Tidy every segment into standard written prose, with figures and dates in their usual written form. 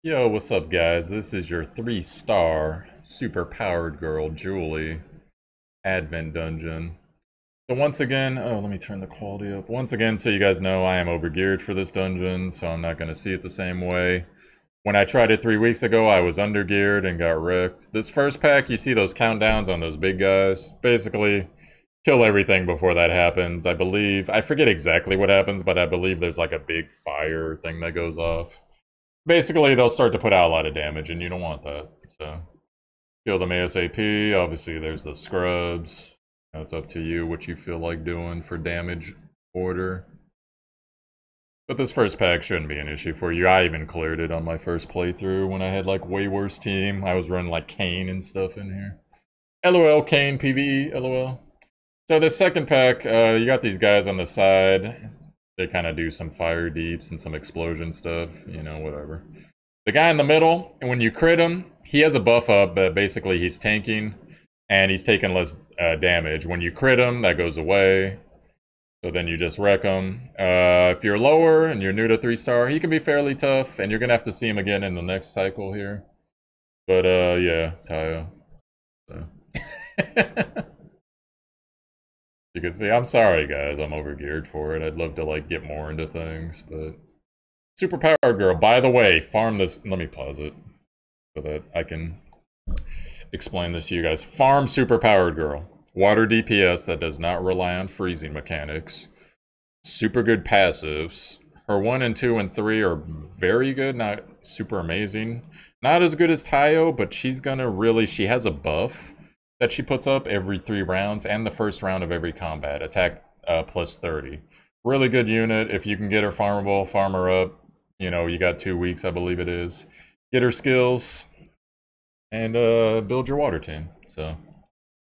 Yo, what's up, guys? This is your 3-star super powered girl, Julie, Advent Dungeon. So once again, oh, let me turn the quality up. Once again, so you guys know, I am overgeared for this dungeon, so I'm not going to see it the same way. When I tried it 3 weeks ago, I was undergeared and got wrecked. This first pack, you see those countdowns on those big guys? Basically, kill everything before that happens. I forget exactly what happens, but I believe there's like a big fire thing that goes off. Basically, they'll start to put out a lot of damage, and you don't want that. So, kill them ASAP. Obviously, there's the scrubs. It's up to you what you feel like doing for damage order. But this first pack shouldn't be an issue for you. I even cleared it on my first playthrough when I had like way worse team. I was running like Kane and stuff in here. LOL, Kane, PvE, LOL. So this second pack, you got these guys on the side. They kind of do some fire deeps and some explosion stuff, you know, whatever. The guy in the middle, and when you crit him, he has a buff up, but basically he's tanking, and he's taking less damage. When you crit him, that goes away, so then you just wreck him. If you're lower and you're new to 3-star, he can be fairly tough, and you're going to have to see him again in the next cycle here. But, yeah, Tayo. So. You can see, I'm sorry, guys, I'm overgeared for it. I'd love to, like, get more into things, but... Super Power Girl, by the way, farm this... Let me pause it so that I can explain this to you guys. Farm Super Powered Girl. Water DPS that does not rely on freezing mechanics. Super good passives. Her 1 and 2 and 3 are very good, not super amazing. Not as good as Tayo, but she's gonna really... She has a buff that she puts up every 3 rounds and the first round of every combat. Attack plus 30. Really good unit. If you can get her farmable, farm her up. You know, you got 2 weeks, I believe it is. Get her skills and build your water team. So,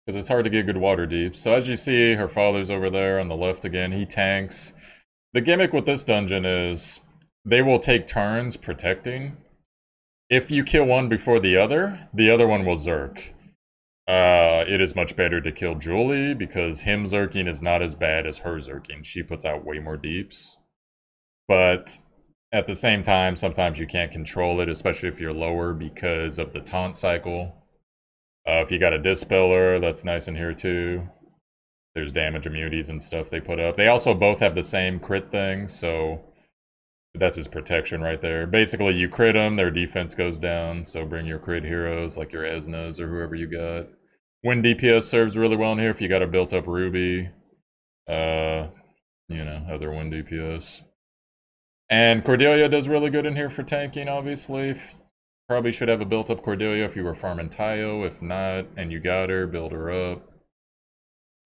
because it's hard to get good water deep. So as you see, her father's over there on the left again. He tanks. The gimmick with this dungeon is they will take turns protecting. If you kill one before the other one will zerk. It is much better to kill Julie because him zerking is not as bad as her zerking. She puts out way more deeps. But at the same time, sometimes you can't control it, especially if you're lower because of the taunt cycle. If you got a Dispeller, that's nice in here too. There's damage immunities and stuff they put up. They also both have the same crit thing, so that's his protection right there. Basically, you crit them, their defense goes down, so bring your crit heroes like your Esnas or whoever you got. Wind DPS serves really well in here if you got a built-up Ruby. You know, other wind DPS. And Cordelia does really good in here for tanking, obviously. Probably should have a built-up Cordelia if you were farming Tayo. If not, and you got her, build her up.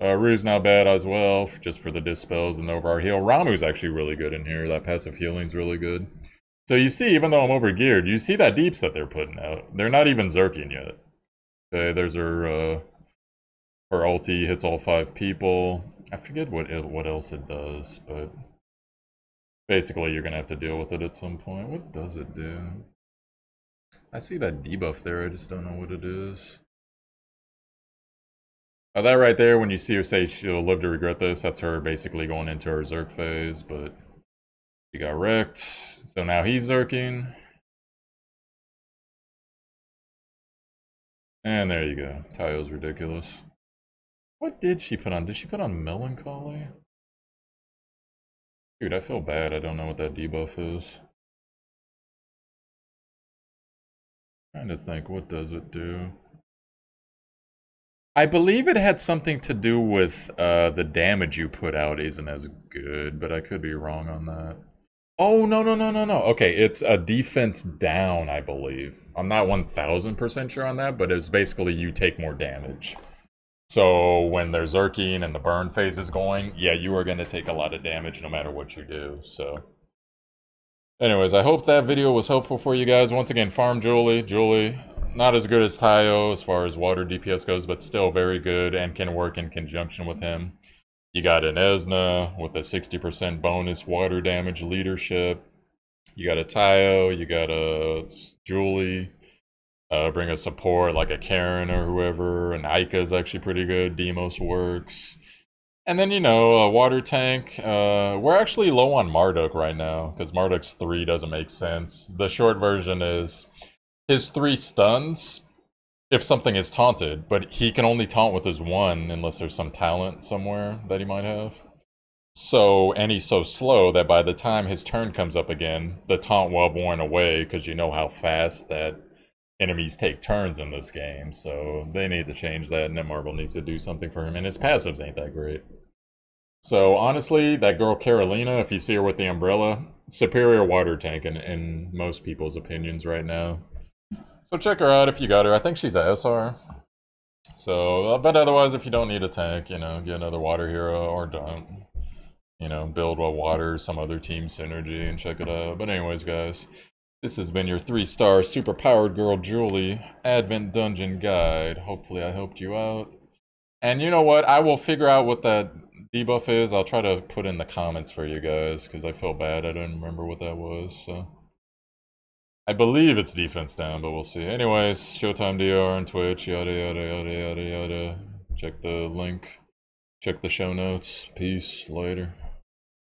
Rue's not bad as well, just for the dispels and the overall heal. Ramuh's actually really good in here. That passive healing's really good. So you see, even though I'm overgeared, you see that deeps that they're putting out. They're not even zerking yet. Okay, there's her ulti, hits all 5 people. I forget what else it does, but basically you're gonna have to deal with it at some point. What does it do? I see that debuff there, I just don't know what it is. Oh, that right there, when you see her say she'll live to regret this, that's her basically going into her Zerk phase, but she got wrecked. So now he's Zerking. And there you go. Tayo's ridiculous. What did she put on? Did she put on Melancholy? Dude, I feel bad. I don't know what that debuff is. Trying to think, what does it do? I believe it had something to do with the damage you put out isn't as good, but I could be wrong on that. Oh, no. Okay, it's a defense down, I believe. I'm not 1000% sure on that, but it's basically you take more damage. So when they're zerking and the burn phase is going, yeah, you are going to take a lot of damage no matter what you do, so. Anyways, I hope that video was helpful for you guys. Once again, farm Julie. Julie, not as good as Tayo as far as water DPS goes, but still very good and can work in conjunction with him. You got an Esna with a 60% bonus water damage leadership. You got a Tayo, you got a Julie. Bring a support like a Karen or whoever. And Aika is actually pretty good. Demos works. And then, you know, water tank. We're actually low on Marduk right now, because Marduk's 3 doesn't make sense. The short version is his 3 stuns if something is taunted, but he can only taunt with his 1 unless there's some talent somewhere that he might have. So, and he's so slow that by the time his turn comes up again, the taunt will have worn away, because you know how fast that enemies take turns in this game. So they need to change that, and Netmarble needs to do something for him, and his passives ain't that great. So honestly, that girl Carolina, if you see her with the umbrella, superior water tank in most people's opinions right now. So check her out if you got her. I think she's a SR. So, but otherwise, if you don't need a tank, you know, get another water hero or don't. You know, build a water, some other team synergy, and check it out. But anyways, guys, this has been your 3-star super-powered girl Julie Advent Dungeon Guide. Hopefully I helped you out. And you know what? I will figure out what that debuff is. I'll try to put in the comments for you guys, because I feel bad. I didn't remember what that was, so... I believe it's defense down, but we'll see. Anyways, Showtimedr on Twitch, yada yada yada yada yada. Check the link. Check the show notes. Peace. Later.